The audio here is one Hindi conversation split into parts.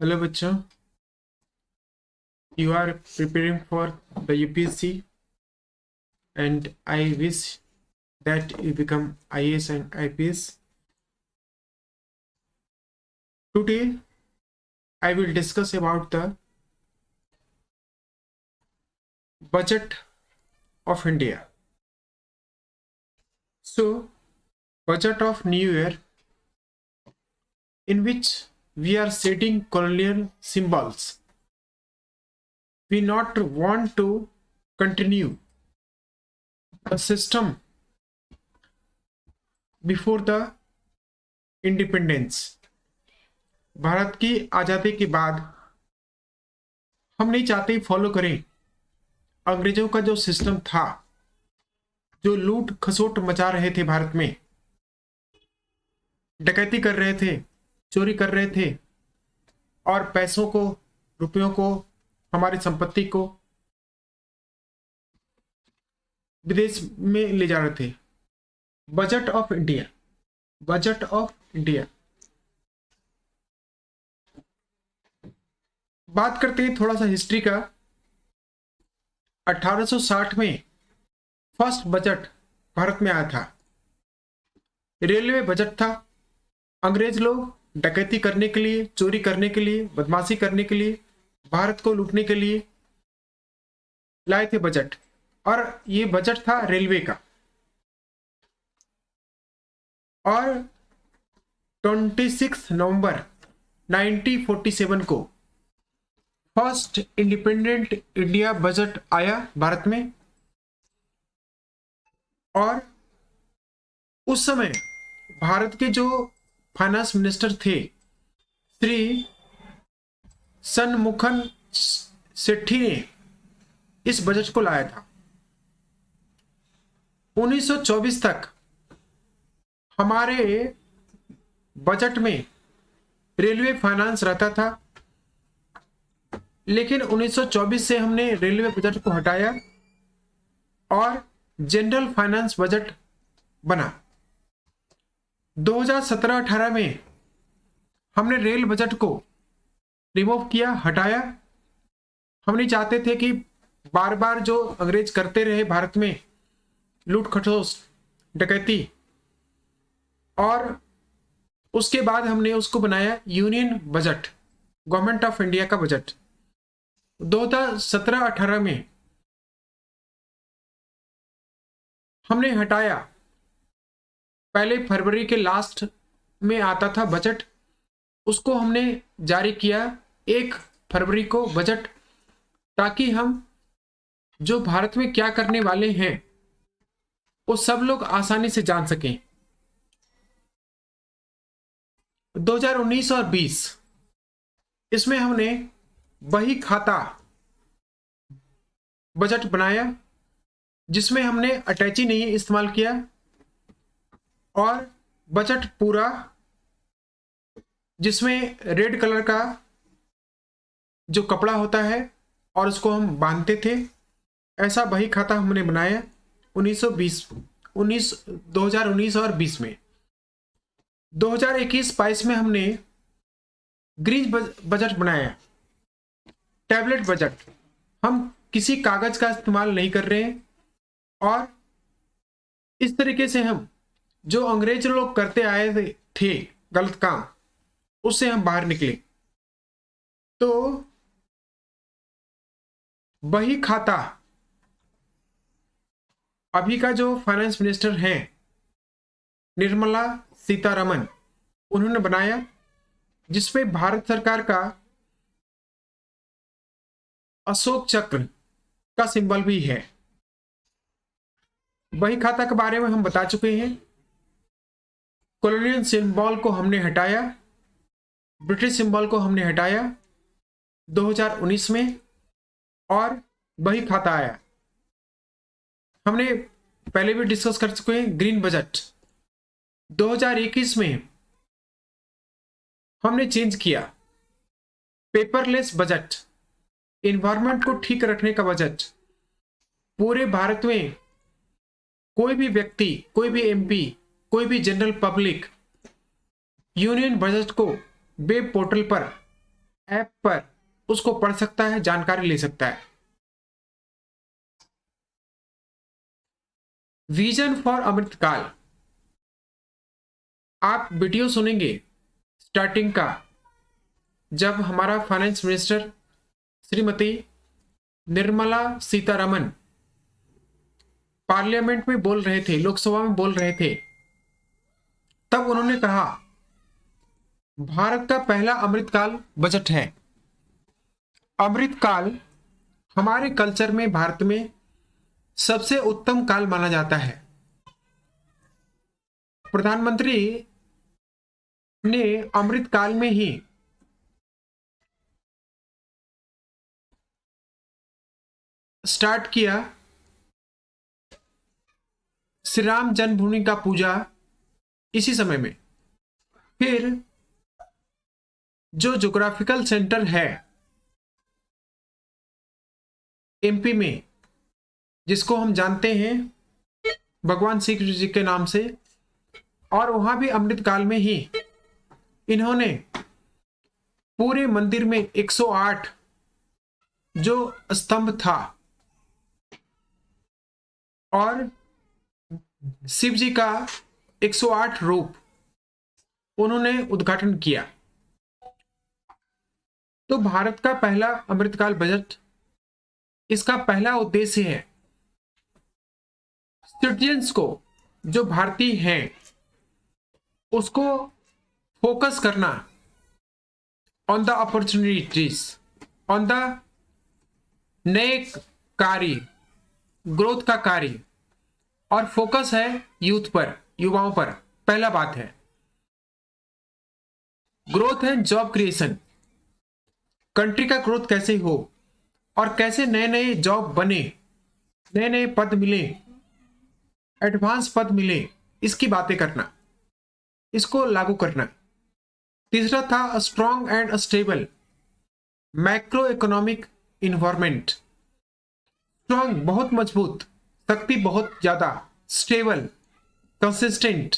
हेलो बच्चों, you are preparing for the UPSC and I wish that you become IAS and IPS. Today I will discuss about the budget of India. So, budget of New Year, in which we are setting colonial symbols. We not want to continue the system before the independence. Bharat की आज़ादी के बाद हम नहीं चाहते फॉलो करें अंग्रेजों का जो सिस्टम था, जो लूट खसोट मचा रहे थे, भारत में डकैती कर रहे थे, चोरी कर रहे थे और पैसों को, रुपयों को, हमारी संपत्ति को विदेश में ले जा रहे थे। Budget of India, budget of India. बात करते हैं थोड़ा सा हिस्ट्री का। 1860 में फर्स्ट बजट भारत में आया था। रेलवे बजट था। अंग्रेज लोग डकैती करने के लिए, चोरी करने के लिए, बदमाशी करने के लिए, भारत को लूटने के लिए लाए थे बजट, और ये बजट था रेलवे का। और 26 नवंबर 1947 को फर्स्ट इंडिपेंडेंट इंडिया बजट आया भारत में। और उस समय भारत के जो फाइनेंस मिनिस्टर थे, श्री सनमुखन सेठी ने इस बजट को लाया था। 1924 तक हमारे बजट में रेलवे फाइनेंस रहता था, लेकिन 1924 से हमने रेलवे बजट को हटाया और जनरल फाइनेंस बजट बना। 2017-18 में हमने रेल बजट को रिमूव किया, हटाया। हम नहीं चाहते थे कि बार बार जो अंग्रेज करते रहे भारत में लूट खसोट, डकैती, और उसके बाद हमने उसको बनाया union budget, government of India का बजट। 2017-18 में हमने हटाया। पहले फरवरी के लास्ट में आता था बजट, उसको हमने जारी किया 1 फरवरी को बजट, ताकि हम जो भारत में क्या करने वाले हैं वो सब लोग आसानी से जान सकें। 2019 और 20 इसमें हमने वही खाता बजट बनाया, जिसमें हमने अटैची नहीं इस्तेमाल किया, और बजट पूरा जिसमें रेड कलर का जो कपड़ा होता है और उसको हम बांधते थे, ऐसा वही खाता हमने बनाया 2019 और 20 में। 2021-22 में हमने ग्रीन बजट बनाया, टैबलेट बजट। हम किसी कागज का इस्तेमाल नहीं कर रहे हैं, और इस तरीके से हम जो अंग्रेज लोग करते आए थे गलत काम, उससे हम बाहर निकले। तो वही खाता अभी का जो फाइनेंस मिनिस्टर हैं निर्मला सीतारमन, उन्होंने बनाया, जिसमें भारत सरकार का अशोक चक्र का सिंबल भी है। वही खाता के बारे में हम बता चुके हैं। कॉलोनियल सिंबल को हमने हटाया, ब्रिटिश सिंबल को हमने हटाया 2019 में, और वही खाता आया। हमने पहले भी डिस्कस कर चुके हैं ग्रीन बजट। 2021 में हमने चेंज किया पेपरलेस बजट, एनवायरनमेंट को ठीक रखने का बजट। पूरे भारत में कोई भी व्यक्ति, कोई भी एमपी, कोई भी जनरल पब्लिक यूनियन बजट को वेब पोर्टल पर ऐप पर उसको पढ़ सकता है, जानकारी ले सकता है। विजन फॉर अमृतकाल, आप वीडियो सुनेंगे स्टार्टिंग का, जब हमारा finance minister Shrimati Nirmala Sitharaman parliament में बोल रहे थे, लोकसभा में बोल रहे थे, तब उन्होंने कहा भारत का पहला अमृतकाल बजट है। अमृतकाल हमारे कल्चर में, भारत में सबसे उत्तम काल माना जाता है। प्रधानमंत्री ने अमृतकाल में ही स्टार्ट किया श्री राम जन्मभूमि का पूजा इसी समय में। फिर जो ज्योग्राफिकल सेंटर है एमपी में, जिसको हम जानते हैं भगवान श्री कृष्ण जी के नाम से, और वहां भी अमृतकाल में ही इन्होंने पूरे मंदिर में 108 जो स्तंभ था और शिव जी का 108 रूप उन्होंने उद्घाटन किया। तो भारत का पहला अमृतकाल बजट, इसका पहला उद्देश्य है सिटीजन्स को, जो भारतीय हैं, उसको फोकस करना on the opportunities, on the नए कार्य, ग्रोथ का कार्य, और फोकस है यूथ पर, युवाओं पर। पहला बात है ग्रोथ है जॉब क्रिएशन, कंट्री का ग्रोथ कैसे हो और कैसे नए नए जॉब बने, नए नए पद मिले, एडवांस पद मिले, इसकी बातें करना, इसको लागू करना। तीसरा था strong and stable macro economic environment. Strong बहुत मजबूत, शक्ति बहुत ज्यादा, stable consistent,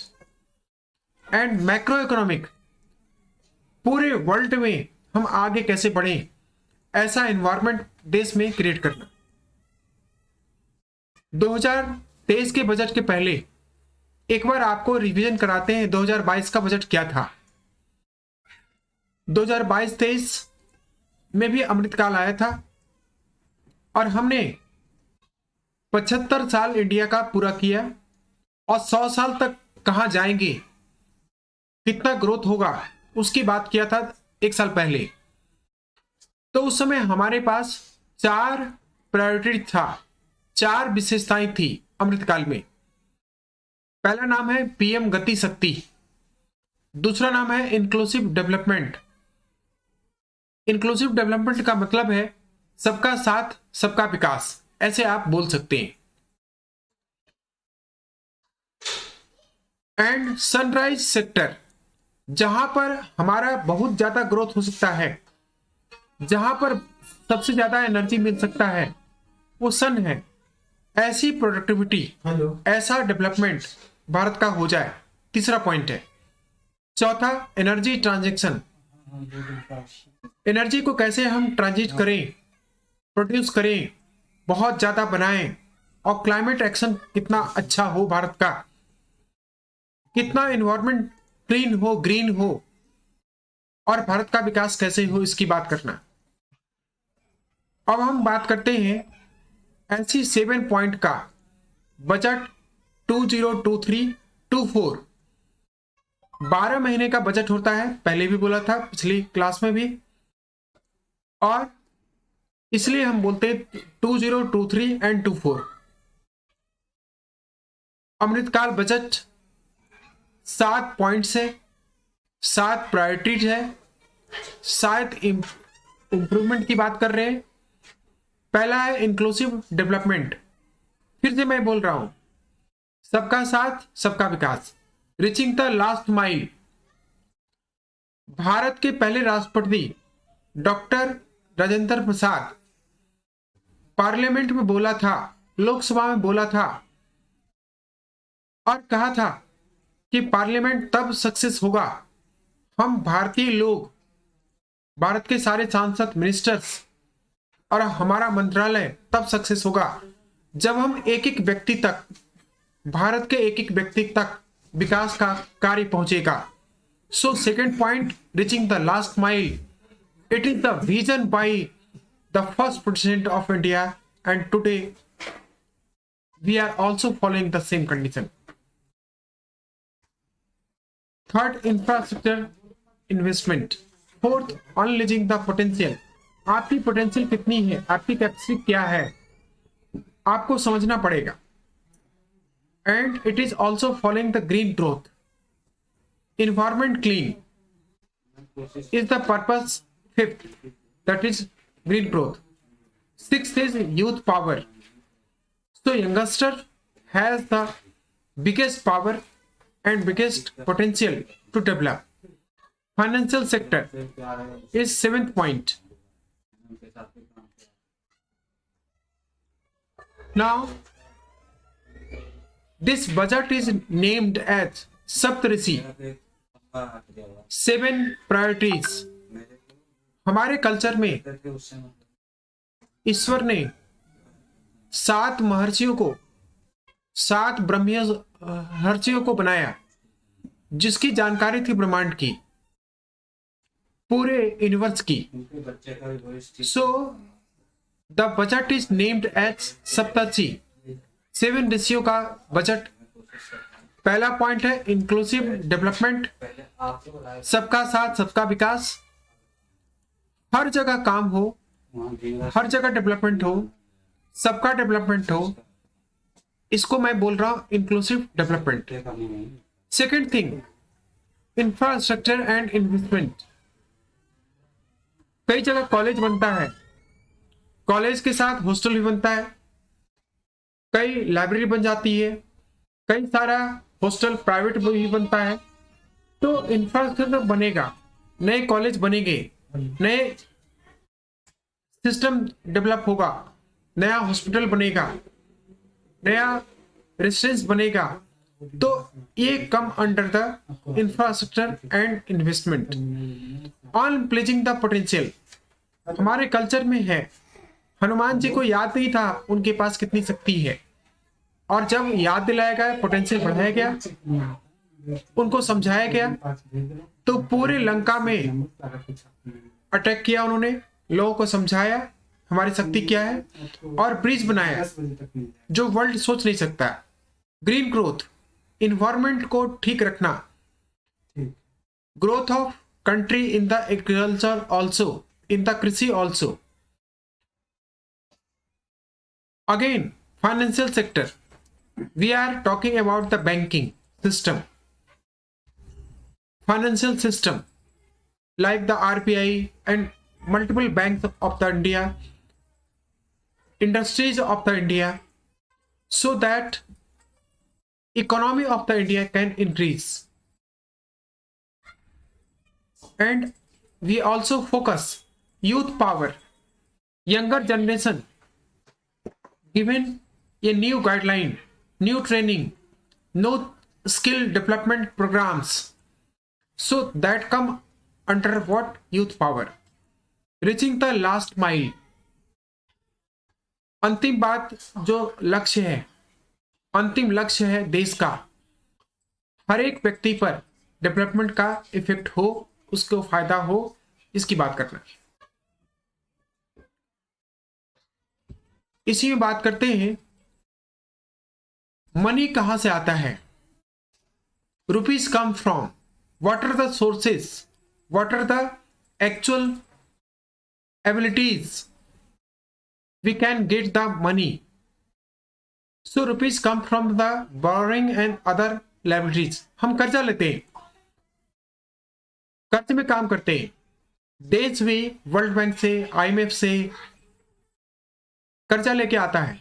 and macro economic पूरे वर्ल्ड में हम आगे कैसे बढ़े, ऐसा एनवायरनमेंट देश में क्रिएट करना। 2023 के बजट के पहले एक बार आपको रिवीजन कराते हैं 2022 का बजट क्या था। 2022-23 में भी अमृतकाल आया था और हमने 75 साल इंडिया का पूरा किया, और 100 साल तक कहां जाएंगे, कितना ग्रोथ होगा, उसकी बात किया था एक साल पहले। तो उस समय हमारे पास 4 प्रायोरिटी था, 4 विशेषताएं थी अमृतकाल में। पहला नाम है पीएम गति शक्ति, दूसरा नाम है इंक्लूसिव डेवलपमेंट। इंक्लूसिव डेवलपमेंट का मतलब है सबका साथ सबका विकास, ऐसे आप बोल सकते हैं। एंड सनराइज सेक्टर, जहां पर हमारा बहुत ज्यादा ग्रोथ हो सकता है, जहां पर सबसे ज्यादा एनर्जी मिल सकता है, वो सन है। ऐसी प्रोडक्टिविटी, ऐसा डेवलपमेंट भारत का हो जाए, तीसरा पॉइंट है। चौथा एनर्जी ट्रांजैक्शन, एनर्जी को कैसे हम ट्रांजिट करें, प्रोड्यूस करें, बहुत ज्यादा बनाएं, और क्लाइमेट एक्शन कितना अच्छा हो भारत का, कितना एनवायरनमेंट क्लीन हो, ग्रीन हो, और भारत का विकास कैसे हो, इसकी बात करना। अब हम बात करते हैं ऐसी 7 पॉइंट का बजट 2023-24। 12 महीने का बजट होता है, पहले भी बोला था, पिछली क्लास में भी, और इसलिए हम बोलते हैं 2023 एंड 24। अमृतकाल बजट 7 पॉइंट्स है, 7 प्रायोरिटीज है, 7 इंप्रूवमेंट की बात कर रहे हैं। पहला है इंक्लूसिव डेवलपमेंट, फिर से मैं बोल रहा हूं, सबका साथ सबका विकास, reaching the last mile. Bharat के पहले राष्ट्रपति डॉक्टर राजेंद्र प्रसाद पार्लियामेंट में बोला था, लोकसभा में बोला था, और कहा था कि पार्लियामेंट तब सक्सेस होगा हम भारतीय लोग भारत के सारे सांसद, मिनिस्टर्स और हमारा मंत्रालय तब सक्सेस होगा जब हम एक एक व्यक्ति तक, भारत के एक एक व्यक्ति तक विकास का कार्य पहुंचेगा। So second point, reaching the last mile, it is the vision by the first president of India and today we are also following the same condition. Third, infrastructure investment. Fourth, unleashing the potential. आपकी पोटेंशियल कितनी है, आपकी कैपेसिटी क्या है, आपको समझना पड़ेगा। And it is also following the green growth. Environment clean is the purpose. Fifth, that is green growth. Sixth is youth power. So youngster has the biggest power and biggest potential to develop. Financial sector is seventh point. Now this budget is named as Saptarishi, 7 priorities. हमारे कल्चर में ईश्वर ने 7 महर्षियों को, 7 ब्रह्मर्षियों को बनाया जिसकी जानकारी थी ब्रह्मांड की, पूरे यूनिवर्स की। So the budget is named as Saptarishi, 7 ऋषियों का बजट। पहला पॉइंट है इंक्लूसिव डेवलपमेंट, सबका साथ सबका विकास, हर जगह काम हो, हर जगह डेवलपमेंट हो, सबका डेवलपमेंट हो, इसको मैं बोल रहा हूं inclusive development. Second thing, infrastructure and investment. कई जगह कॉलेज बनता है, कॉलेज के साथ हॉस्टल भी बनता है, कई लाइब्रेरी बन जाती है, कई सारा हॉस्टल प्राइवेट भी बनता है। तो इंफ्रास्ट्रक्चर बनेगा, नए कॉलेज बनेंगे, नए सिस्टम डेवलप होगा, नया हॉस्पिटल बनेगा, नया रेसिडेंस बनेगा, तो ये come under the infrastructure and investment. On pledging the potential, हमारे कल्चर में है, हनुमान जी को याद नहीं था उनके पास कितनी शक्ति है, और जब याद दिलाया गया, पोटेंशियल बढ़ाया गया, उनको समझाया गया, तो पूरे लंका में अटैक किया उन्होंने, लोगों को समझाया हमारी शक्ति क्या है, और ब्रिज बनाया जो वर्ल्ड सोच नहीं सकता। ग्रीन ग्रोथ, इन्वायरमेंट को ठीक रखना, growth of country in the agriculture also, in the krishi also. Again financial sector, we are talking about the banking system, financial system like the RBI and multiple banks of the India, industries of the India, so that economy of the India can increase. And we also focus youth power, younger generation, given a new guideline, new training, no skill development programs, so that come under what? Youth power. Reaching the last mile, अंतिम बात जो लक्ष्य है, अंतिम लक्ष्य है देश का, हर एक व्यक्ति पर डेवलपमेंट का इफेक्ट हो, उसको फायदा हो, इसकी बात करना। इसी में बात करते हैं मनी कहां से आता है, rupees come from, what are the sources, what are the actual abilities we can get the money. So rupees come from the borrowing and other liabilities. हम कर्जा लेते हैं, कर्ज में काम करते हैं, देश भी वर्ल्ड बैंक से, IMF से कर्जा लेके आता है,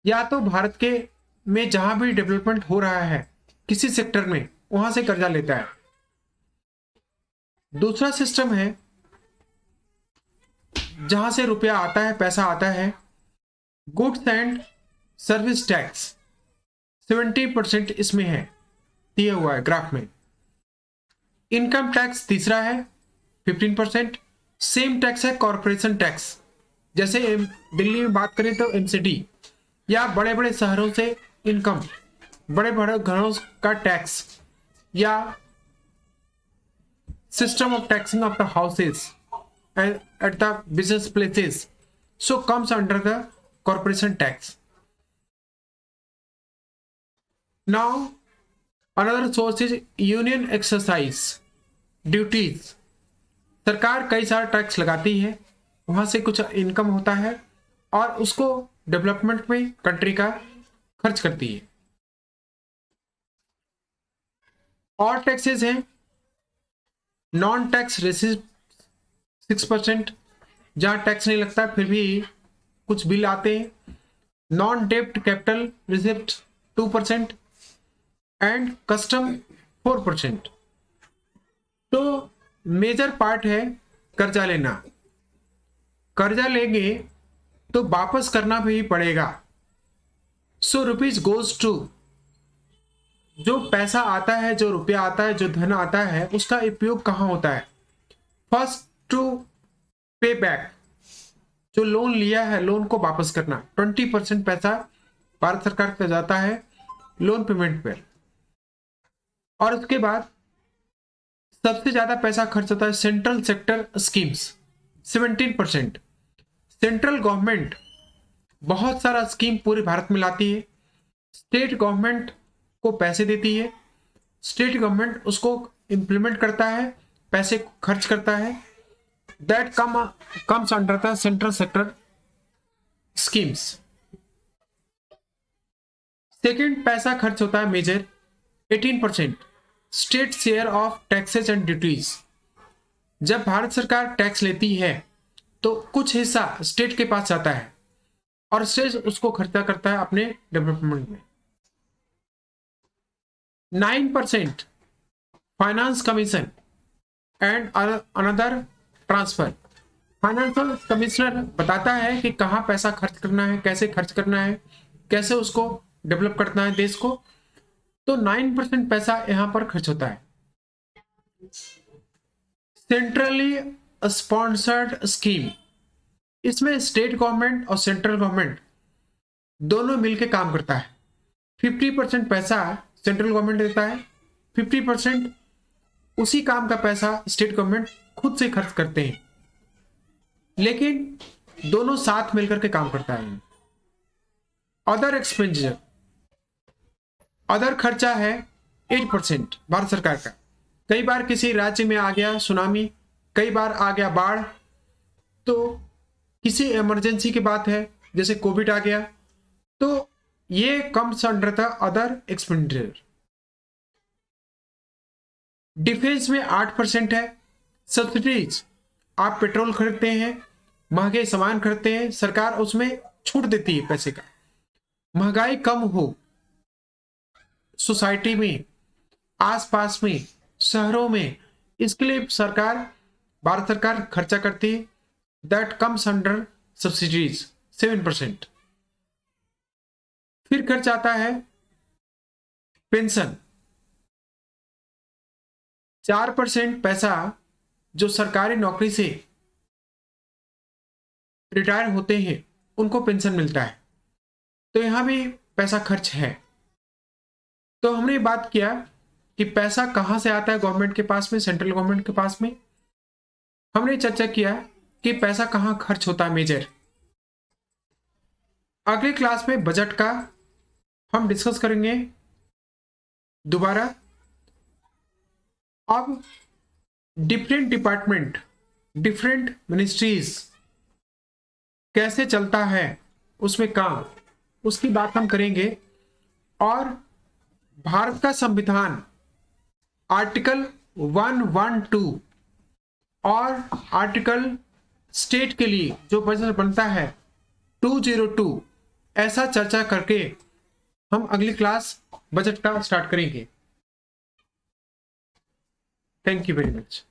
या तो भारत के में जहां भी डेवलपमेंट हो रहा है किसी सेक्टर में, वहां से कर्जा लेता है। दूसरा सिस्टम है जहां से रुपया आता है, पैसा आता है, गुड्स एंड सर्विस टैक्स 70% इसमें है, दिया हुआ है ग्राफ में। इनकम टैक्स तीसरा है 15%, सेम टैक्स है कॉरपोरेशन टैक्स, जैसे दिल्ली में बात करें तो एमसीडी, या बड़े बड़े शहरों से इनकम, बड़े बड़े घरों का टैक्स, या system of taxing of the houses and at the business places, so comes under the corporation tax. Now another source is union exercise duties. सरकार कई सारा टैक्स लगाती है, वहां से कुछ इनकम होता है और उसको डेवलपमेंट में कंट्री का खर्च करती है। और टैक्सेस हैं नॉन टैक्स रेसिप्ट 6%, जहां टैक्स नहीं लगता फिर भी कुछ बिल आते हैं। नॉन डेप्ट कैपिटल रिसिप्ट 2% एंड कस्टम 4%। तो मेजर पार्ट है कर्जा लेना। कर्जा लेंगे तो वापस करना भी पड़ेगा। सो रुपीज गोज टू, जो पैसा आता है, जो रुपया आता है, जो धन आता है, उसका उपयोग कहाँ होता है? फर्स्ट टू पे बैक, जो लोन लिया है लोन को वापस करना। 20% पैसा भारत सरकार का जाता है लोन पेमेंट पर। और उसके बाद सबसे ज्यादा पैसा खर्च होता है central sector schemes, 17%। Central government बहुत सारा स्कीम पूरे भारत में लाती है, स्टेट गवर्नमेंट को पैसे देती है, स्टेट गवर्नमेंट उसको इंप्लीमेंट करता है, पैसे खर्च करता है। That comes under the central sector schemes. Second पैसा खर्च होता है major 18%, state share of taxes and duties. जब भारत सरकार टैक्स लेती है तो कुछ हिस्सा स्टेट के पास जाता है और स्टेट उसको खर्चा करता है अपने डेवलपमेंट में। 9% finance commission and another transfer. Financial commissioner बताता है कि कहाँ पैसा खर्च करना है, कैसे खर्च करना है, कैसे उसको डेवलप करना है देश को। तो 9% पैसा यहां पर खर्च होता है। सेंट्रली स्पॉन्सर्ड स्कीम, इसमें स्टेट गवर्नमेंट और सेंट्रल गवर्नमेंट दोनों मिलकर काम करता है। 50% पैसा सेंट्रल गवर्नमेंट देता है, 50% उसी काम का पैसा स्टेट गवर्नमेंट खुद से खर्च करते हैं, लेकिन दोनों साथ मिलकर के काम करता है। अदर एक्सपेंडिचर, अदर खर्चा है 8% भारत सरकार का। कई बार किसी राज्य में आ गया सुनामी, कई बार आ गया बाढ़, तो किसी इमरजेंसी की बात है जैसे कोविड आ गया, तो ये comes under the other expenditure. Defence में 8% है। सब्सिडीज, आप पेट्रोल खरीदते हैं, महंगे सामान खरीदते हैं, सरकार उसमें छूट देती है पैसे का। महंगाई कम हो सोसाइटी में, आसपास में, शहरों में, इसके लिए सरकार, भारत सरकार खर्चा करती है। That comes under subsidies 7%। फिर खर्च आता है पेंशन, 4% पैसा जो सरकारी नौकरी से रिटायर होते हैं उनको पेंशन मिलता है, तो यहां भी पैसा खर्च है। तो हमने बात किया कि पैसा कहां से आता है गवर्नमेंट के पास में, सेंट्रल गवर्नमेंट के पास में। हमने चर्चा किया कि पैसा कहां खर्च होता है मेजर। अगले क्लास में बजट का हम डिस्कस करेंगे दोबारा। अब डिफरेंट डिपार्टमेंट, डिफरेंट मिनिस्ट्रीज कैसे चलता है उसमें काम, उसकी बात हम करेंगे। और भारत का संविधान आर्टिकल 112 और आर्टिकल स्टेट के लिए जो बजट बनता है 202, ऐसा चर्चा करके हम अगली क्लास बजट का स्टार्ट करेंगे। Thank you very much.